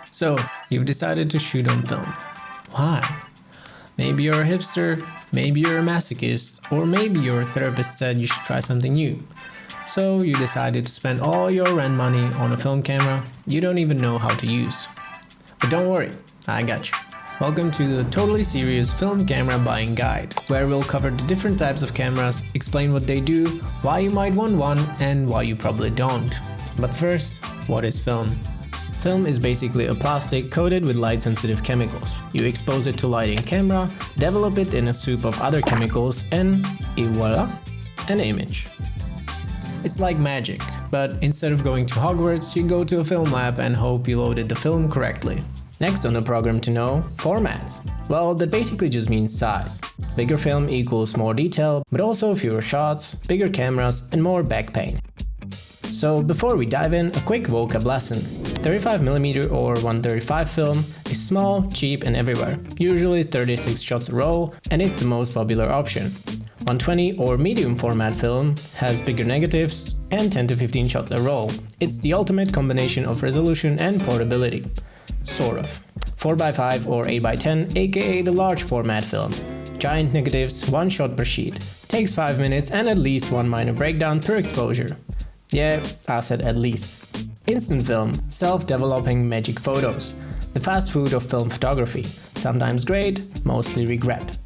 So, you've decided to shoot on film. Why? Maybe you're a hipster, maybe you're a masochist, or maybe your therapist said you should try something new. So you decided to spend all your rent money on a film camera you don't even know how to use. But don't worry, I got you. Welcome to the Totally Serious Film Camera Buying Guide, where we'll cover the different types of cameras, explain what they do, why you might want one, and why you probably don't. But first, what is film? Film is basically a plastic coated with light-sensitive chemicals. You expose it to light in camera, develop it in a soup of other chemicals, and voila, an image. It's like magic, but instead of going to Hogwarts, you go to a film lab and hope you loaded the film correctly. Next on the program to know, formats. Well, that basically just means size. Bigger film equals more detail, but also fewer shots, bigger cameras, and more back pain. So before we dive in, a quick vocab lesson. 35mm or 135 film is small, cheap, and everywhere, usually 36 shots a roll, and it's the most popular option. 120 or medium format film has bigger negatives and 10 to 15 shots a roll. It's the ultimate combination of resolution and portability. Sort of. 4x5 or 8x10, aka the large format film. Giant negatives, one shot per sheet. Takes 5 minutes and at least one minor breakdown per exposure. Yeah, I said at least. Instant film, self-developing magic photos. The fast food of film photography. Sometimes great, mostly regret.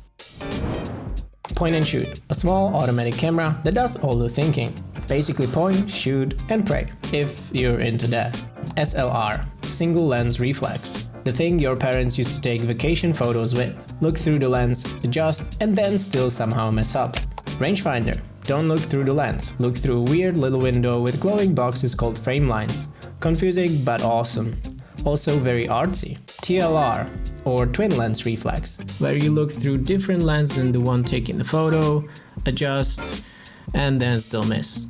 Point and shoot, a small automatic camera that does all the thinking. Basically point, shoot, and pray, if you're into that. SLR, single lens reflex. The thing your parents used to take vacation photos with. Look through the lens, adjust, and then still somehow mess up. Rangefinder. Don't look through the lens. Look through a weird little window with glowing boxes called frame lines. Confusing but awesome. Also very artsy. TLR, or twin lens reflex, where you look through different lenses than the one taking the photo, adjust, and then still miss.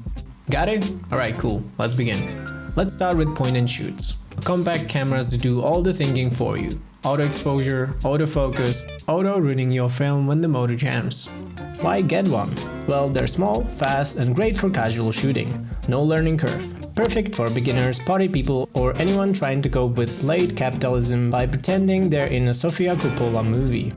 Got it? Alright, cool. Let's begin. Let's start with point and shoots. Compact cameras that do all the thinking for you. Auto exposure, autofocus, auto ruining your film when the motor jams. Why get one? Well, they're small, fast, and great for casual shooting. No learning curve. Perfect for beginners, party people, or anyone trying to cope with late capitalism by pretending they're in a Sofia Coppola movie.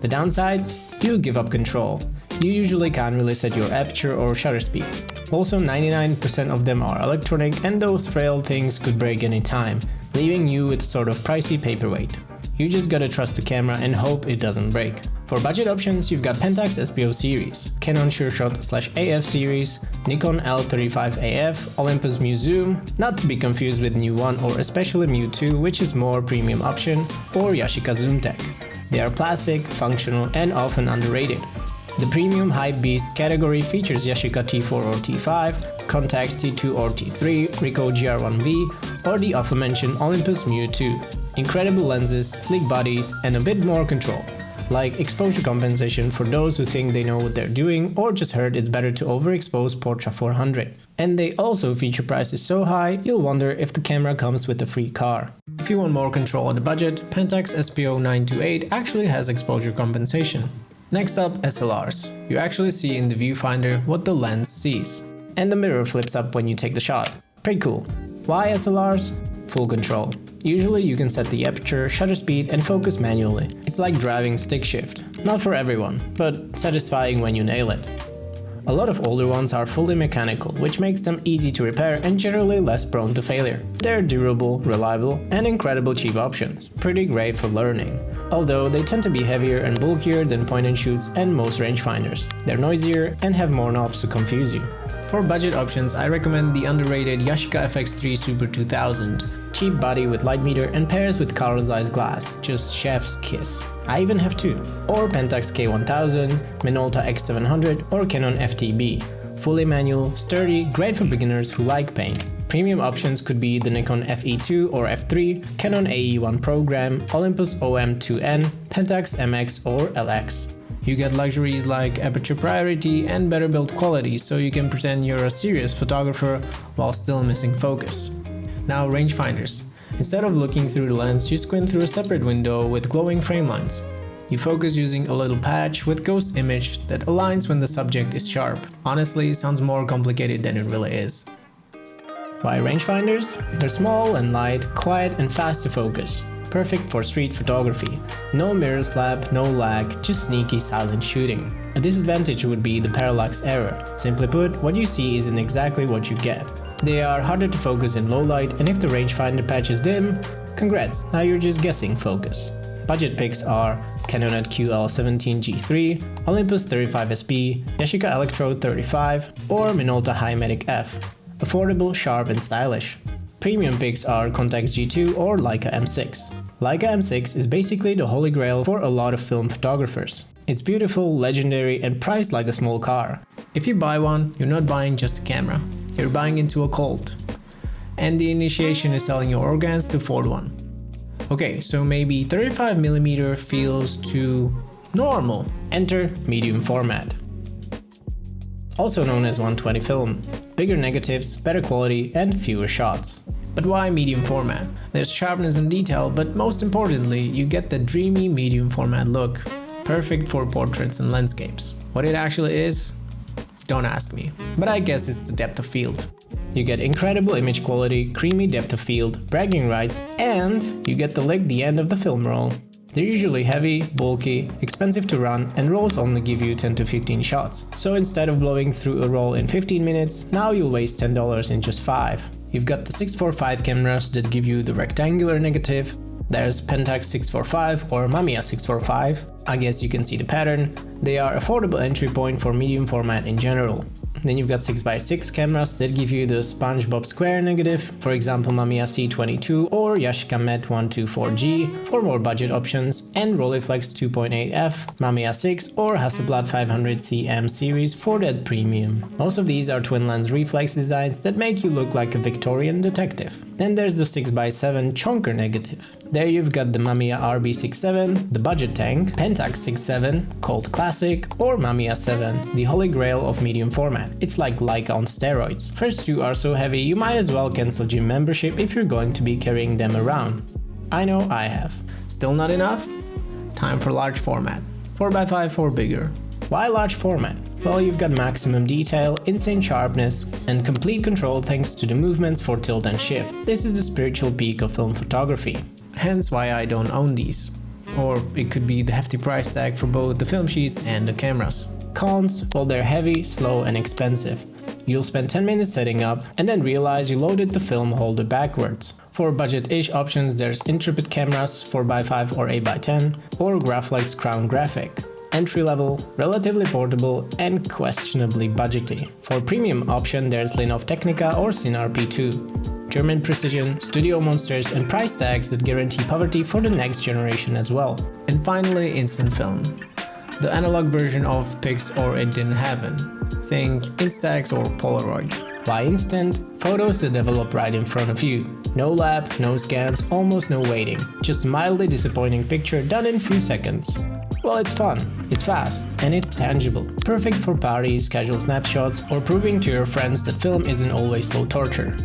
The downsides? You give up control. You usually can't really set your aperture or shutter speed. Also, 99% of them are electronic, and those frail things could break any time, leaving you with a sort of pricey paperweight. You just gotta trust the camera and hope it doesn't break. For budget options, you've got Pentax SPO series, Canon SureShot/AF series, Nikon L35AF, Olympus Mu Zoom, not to be confused with Mu 1 or especially Mu 2, which is more premium option, or Yashica Zoom Tech. They are plastic, functional, and often underrated. The premium hype beast category features Yashica T4 or T5, Contax T2 or T3, Ricoh GR1V, or the aforementioned Olympus Mu 2. Incredible lenses, sleek bodies, and a bit more control. Like exposure compensation for those who think they know what they're doing or just heard it's better to overexpose Portra 400. And they also feature prices so high, you'll wonder if the camera comes with a free car. If you want more control on the budget, Pentax SPO 928 actually has exposure compensation. Next up, SLRs. You actually see in the viewfinder what the lens sees. And the mirror flips up when you take the shot. Pretty cool. Why SLRs? Full control. Usually you can set the aperture, shutter speed, and focus manually. It's like driving stick shift. Not for everyone, but satisfying when you nail it. A lot of older ones are fully mechanical, which makes them easy to repair and generally less prone to failure. They're durable, reliable, and incredible cheap options. Pretty great for learning. Although they tend to be heavier and bulkier than point and shoots and most rangefinders. They're noisier and have more knobs to confuse you. For budget options, I recommend the underrated Yashica FX3 Super 2000. Cheap body with light meter and pairs with Carl Zeiss glass, just chef's kiss. I even have two. Or Pentax K1000, Minolta X700 or Canon FTB. Fully manual, sturdy, great for beginners who like pain. Premium options could be the Nikon FE2 or F3, Canon AE1 Program, Olympus OM2N, Pentax MX or LX. You get luxuries like aperture priority and better build quality, so you can pretend you're a serious photographer while still missing focus. Now, rangefinders. Instead of looking through the lens, you squint through a separate window with glowing frame lines. You focus using a little patch with ghost image that aligns when the subject is sharp. Honestly, it sounds more complicated than it really is. Why rangefinders? They're small and light, quiet and fast to focus. Perfect for street photography. No mirror slap, no lag, just sneaky silent shooting. A disadvantage would be the parallax error. Simply put, what you see isn't exactly what you get. They are harder to focus in low light, and if the rangefinder patch is dim, congrats, now you're just guessing focus. Budget picks are Canon QL17G3, Olympus 35SP, Yashica Electrode 35, or Minolta Hi-Matic F. Affordable, sharp and stylish. Premium picks are Contax G2 or Leica M6. Leica M6 is basically the holy grail for a lot of film photographers. It's beautiful, legendary and priced like a small car. If you buy one, you're not buying just a camera, you're buying into a cult. And the initiation is selling your organs to afford one. Okay, so maybe 35mm feels too normal. Enter medium format. Also known as 120 film. Bigger negatives, better quality and fewer shots. But why medium format? There's sharpness and detail, but most importantly, you get the dreamy medium format look. Perfect for portraits and landscapes. What it actually is? Don't ask me. But I guess it's the depth of field. You get incredible image quality, creamy depth of field, bragging rights, and you get to lick the end of the film roll. They're usually heavy, bulky, expensive to run, and rolls only give you 10 to 15 shots. So instead of blowing through a roll in 15 minutes, now you'll waste $10 in just 5. You've got the 645 cameras that give you the rectangular negative. There's Pentax 645 or Mamiya 645. I guess you can see the pattern. They are affordable entry point for medium format in general. Then you've got 6x6 cameras that give you the SpongeBob Square negative, for example Mamiya C22 or Yashica Met 124G for more budget options, and Rolleiflex 2.8F, Mamiya 6 or Hasselblad 500CM series for that premium. Most of these are twin lens reflex designs that make you look like a Victorian detective. Then there's the 6x7 chonker negative. There you've got the Mamiya RB67, the budget tank, Pentax 67, called classic, or Mamiya 7, the holy grail of medium format. It's like Leica on steroids. First two are so heavy you might as well cancel gym membership if you're going to be carrying them around. I know I have. Still not enough? Time for large format. 4x5 or bigger. Why large format? Well, you've got maximum detail, insane sharpness, and complete control thanks to the movements for tilt and shift. This is the spiritual peak of film photography. Hence why I don't own these. Or it could be the hefty price tag for both the film sheets and the cameras. Cons? Well, they're heavy, slow and expensive. You'll spend 10 minutes setting up and then realize you loaded the film holder backwards. For budget-ish options there's Intrepid cameras 4x5 or 8x10 or Graflex Crown Graphic. Entry level, relatively portable and questionably budgety. For premium option there's Linov Technica or Cine RP2. German precision, studio monsters and price tags that guarantee poverty for the next generation as well. And finally, instant film. The analog version of pics or it didn't happen. Think Instax or Polaroid. Why instant? Photos that develop right in front of you. No lab, no scans, almost no waiting. Just a mildly disappointing picture done in few seconds. Well, it's fun, it's fast, and it's tangible. Perfect for parties, casual snapshots, or proving to your friends that film isn't always slow torture.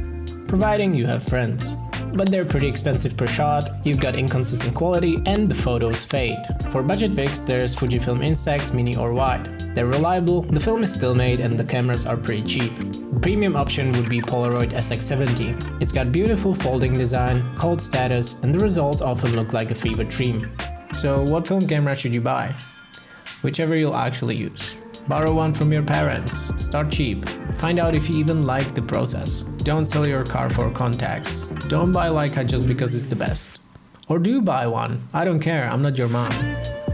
Providing you have friends. But they're pretty expensive per shot, you've got inconsistent quality, and the photos fade. For budget pics, there's Fujifilm Instax Mini or Wide. They're reliable, the film is still made, and the cameras are pretty cheap. The premium option would be Polaroid SX70. It's got beautiful folding design, cult status, and the results often look like a fever dream. So what film camera should you buy? Whichever you'll actually use. Borrow one from your parents. Start cheap. Find out if you even like the process. Don't sell your car for contacts. Don't buy Leica just because it's the best. Or do buy one. I don't care, I'm not your mom.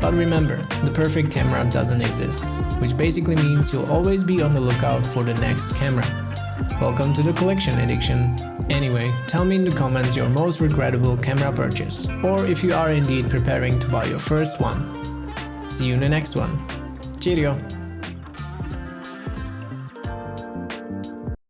But remember, the perfect camera doesn't exist, which basically means you'll always be on the lookout for the next camera. Welcome to the collection addiction. Anyway, tell me in the comments your most regrettable camera purchase, or if you are indeed preparing to buy your first one. See you in the next one. Cheerio!